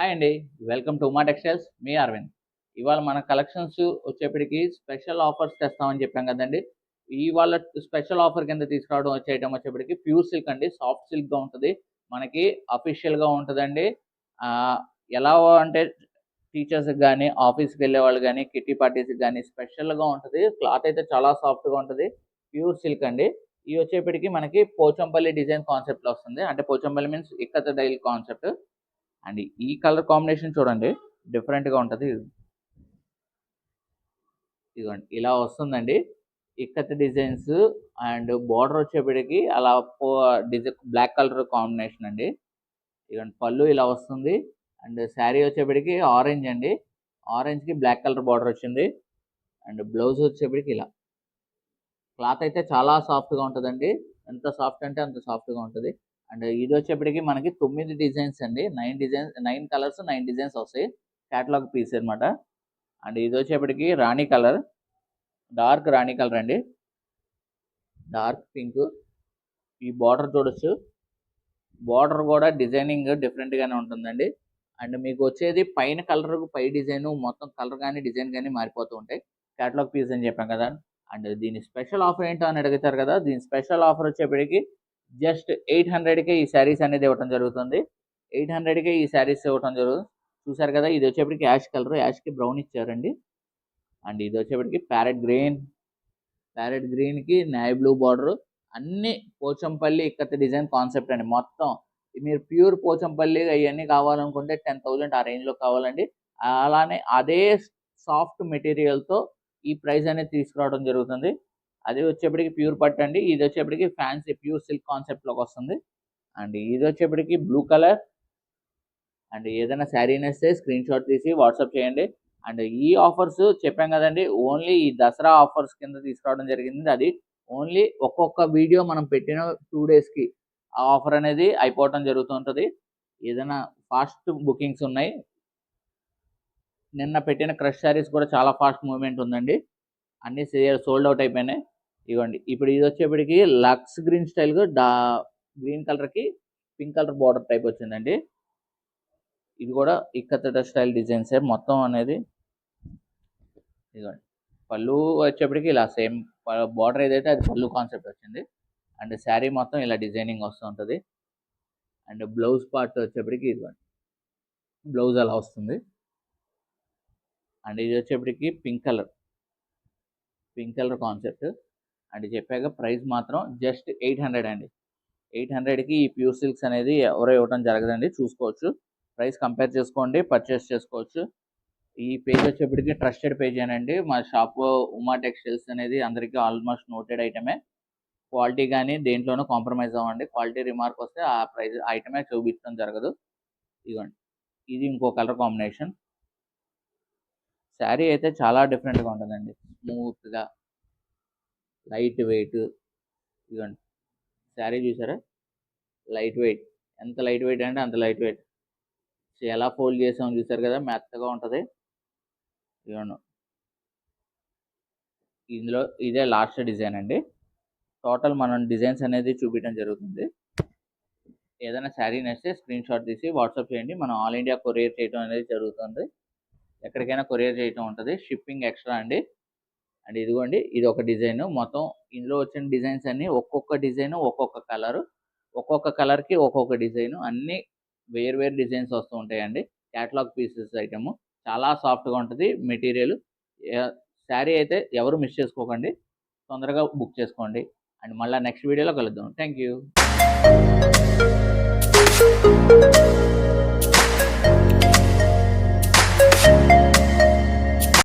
Hi అండి. Welcome to Uma textiles. మీ అరవింద్. ఇవాళ మన కలెక్షన్స్ వచ్చేప్పటికి స్పెషల్ ఆఫర్స్ తెస్తామని చెప్పాం కదండీ! ఇవాళ స్పెషల్ ఆఫర్ కింద తీసుకురావడం ఐటెమ్ వచ్చేప్పటికి ప్యూర్ సిల్క్ అండి. సాఫ్ట్ సిల్క్‌గా ఉంటది. మనకి అఫీషియల్‌గా ఉంటదండి. ఆహ్, ఎలా అంటే టీచర్స్‌కి గాని, ఆఫీస్‌కి వెళ్ళేవాళ్ళు గాని, కిట్టి పార్టీస్‌కి గాని స్పెషల్‌గా ఉంటది. క్లాత్ అయితే చాలా సాఫ్ట్‌గా ఉంటది. ప్యూర్ సిల్క్ అండి. ఇవి వచ్చేప్పటికి మనకి పోచంపల్లి డిజైన్ కాన్సెప్ట్‌లో వస్తుంది. అంటే పోచంపల్లి మీన్స్ ఇక్కత్ డైల్ కాన్సెప్ట్. అండ్ ఈ కలర్ కాంబినేషన్ చూడండి డిఫరెంట్‌గా ఉంటది. ఇదిగోండి ఇలా వస్తుందండి. ఇక్కత్ డిజైన్స్ అండ్ బోర్డర్ వచ్చేప్పటికి అలా పో బ్లాక్ కలర్ కాంబినేషన్ అండి. ఇదిగోండి పళ్ళు ఇలా వస్తుంది. అండ్ శారీ వచ్చేప్పటికి ఆరెంజ్ అండి. ఆరెంజ్‌కి బ్లాక్ కలర్ బోర్డర్ వచ్చింది. అండ్ బ్లౌజ్ వచ్చేప్పటికి ఇలా. క్లాత్ అయితే చాలా సాఫ్ట్‌గా ఉంటదండి. ఎంత సాఫ్ట్ అంటే అంత సాఫ్ట్‌గా ఉంటది. అండ్ ఇది వచ్చేప్పటికి మనకి 9 డిజైన్స్ అండి. 9 కలర్స్, 9 డిజైన్స్ వస్తాయి. కేటలాగ్ పీస్ అన్నమాట. అండ్ ఇది వచ్చేప్పటికి రాణి కలర్, డార్క్ రాణి కలర్ అండి. Dark pink. ఈ బార్డర్ చూడొచ్చు. బార్డర్ కూడా డిజైనింగ్ డిఫరెంట్ గానే ఉంటుందండి. అండ్ మీకు వచ్చేది పైన కలర్ పై డిజైన్ మొత్తం కలర్ గానీ, డిజైన్ గానీ మారిపోతూ ఉంటాయి. కేటలాగ్ పీస్ అని చెప్పాం కదా! అండ్ దీని స్పెషల్ ఆఫర్ ఏంటో అని అడుగుతారు కదా! దీని స్పెషల్ ఆఫర్ వచ్చేప్పటికి జస్ట్ 800కే ఈ శారీస్ అనేది ఇవ్వటం జరుగుతుంది. 800కే ఈ శారీస్ ఇవ్వటం జరుగుతుంది. చూసారు కదా! ఇది వచ్చేప్పటికి యాష్ కలర్. యాష్‌కి బ్రౌన్ ఇచ్చారండి. అండ్ ఇది వచ్చేప్పటికి ప్యారెట్ గ్రీన్‌కి నేవీ బ్లూ బార్డర్. అన్నీ పోచంపల్లి ఇక్కత్ డిజైన్ కాన్సెప్ట్ అండి మొత్తం. మీరు ప్యూర్ పోచంపల్లి అయన్నీ కావాలనుకుంటే 10,000 ఆ రేంజ్‌లో కావాలండి. అలానే అదే సాఫ్ట్ మెటీరియల్‌తో ఈ ప్రైస్ అనేది తీసుకురావడం జరుగుతుంది. అది వచ్చేప్పటికి ప్యూర్ పట్టు అండి. ఇది వచ్చేప్పటికి ఫ్యాన్సీ ప్యూర్ సిల్క్ కాన్సెప్ట్‌లోకి వస్తుంది. అండ్ ఇది వచ్చేప్పటికి బ్లూ కలర్. అండ్ ఏదైనా శారీ నచ్చితే స్క్రీన్ షాట్ తీసి వాట్సాప్ చేయండి. అండ్ ఈ ఆఫర్స్ చెప్పాం కదండీ! ఓన్లీ ఈ దసరా ఆఫర్స్ కింద తీసుకురావడం జరిగింది. అది ఓన్లీ ఒక్కొక్క వీడియో మనం పెట్టిన 2 డేస్‌కి ఆ ఆఫర్ అనేది అయిపోవటం జరుగుతుంటది. ఏదైనా ఫాస్ట్ బుకింగ్స్ ఉన్నాయి. నిన్న పెట్టిన క్రష్ శారీస్ కూడా చాలా ఫాస్ట్ మూవ్‌మెంట్ ఉందండి. అన్నీ సోల్డ్ అవుట్ అయిపోయినాయి. ఇగోండి. ఇప్పుడు ఇది వచ్చేప్పటికి లక్స్ గ్రీన్ స్టైల్‌గా గ్రీన్ కలర్‌కి పింక్ కలర్ బోర్డర్ టైప్ వచ్చిందండి. ఇది కూడా ఇక్కత్ స్టైల్ డిజైన్సే మొత్తం అనేది. ఇదిగోండి. పళ్ళు వచ్చేప్పటికి ఇలా సేమ్ బార్డర్ ఏదైతే అది పళ్ళు కాన్సెప్ట్ వచ్చింది. అండ్ శారీ మొత్తం ఇలా డిజైనింగ్ వస్తూ ఉంటది. అండ్ బ్లౌజ్ పార్ట్ వచ్చేప్పటికి ఇదిగోండి. బ్లౌజ్ అలా వస్తుంది. అండ్ ఇది వచ్చేప్పటికి పింక్ కలర్ కాన్సెప్ట్. అండ్ చెప్పాక ప్రైస్ మాత్రం జస్ట్ 800 అండి. 800కి ఈ ప్యూర్ సిల్క్స్ అనేది ఎవరో ఇవ్వడం జరగదండి. చూసుకోవచ్చు. ప్రైస్ కంపేర్ చేసుకోండి. పర్చేస్ చేసుకోవచ్చు. ఈ పేజ్ వచ్చేప్పటికి ట్రస్టెడ్ పేజేనండి. మా షాపు ఉమా టెక్స్టైల్స్ అనేది అందరికీ ఆల్మోస్ట్ నోటెడ్ ఐటమే. క్వాలిటీ గాని దేంట్లోనూ కాంప్రమైజ్ అవ్వమండి. క్వాలిటీ రిమార్క్ వస్తే ఆ ప్రైస్ ఐటమే చూపించడం జరగదు. ఇదిగోండి. ఇది ఇంకో కలర్ కాంబినేషన్. శారీ అయితే చాలా డిఫరెంట్‌గా ఉంటదండి. స్మూత్‌గా, లైట్ వెయిట్. ఇదిగోండి. శారీ చూసారా? Light weight. ఎంత లైట్ వెయిట్ అంటే అంత లైట్ వెయిట్. ఎలా ఫోల్డ్ చేసామో చూసారు కదా! మెత్తగా ఉంటది. ఇదిగోండి. ఇందులో ఇదే లాస్ట్ డిజైన్ అండి. టోటల్ మనం డిజైన్స్ అనేది చూపించడం జరుగుతుంది. ఏదైనా శారీ నచ్చితే స్క్రీన్ షాట్ తీసి వాట్సాప్ చేయండి. మనం ఆల్ ఇండియా కొరియర్ చేయడం అనేది జరుగుతుంది. ఎక్కడికైనా కొరియర్ చేయటం ఉంటది. షిప్పింగ్ ఎక్స్‌ట్రా అండి. అండ్ ఇదిగోండి ఇది ఒక డిజైన్. మొత్తం ఇందులో వచ్చిన డిజైన్స్ అన్నీ ఒక్కొక్క డిజైన్, ఒక్కొక్క కలర్. ఒక్కొక్క కలర్‌కి ఒక్కొక్క డిజైన్. అన్నీ వేరు వేరు డిజైన్స్ వస్తూ ఉంటాయండి. Catalogue pieces item. చాలా సాఫ్ట్‌గా ఉంటది మెటీరియల్. యాహ్! శారీ అయితే ఎవరు మిస్ చేసుకోకండి. తొందరగా బుక్ చేసుకోండి. అండ్ మళ్ళా నెక్స్ట్ వీడియోలో కలుద్దాం. Thank you.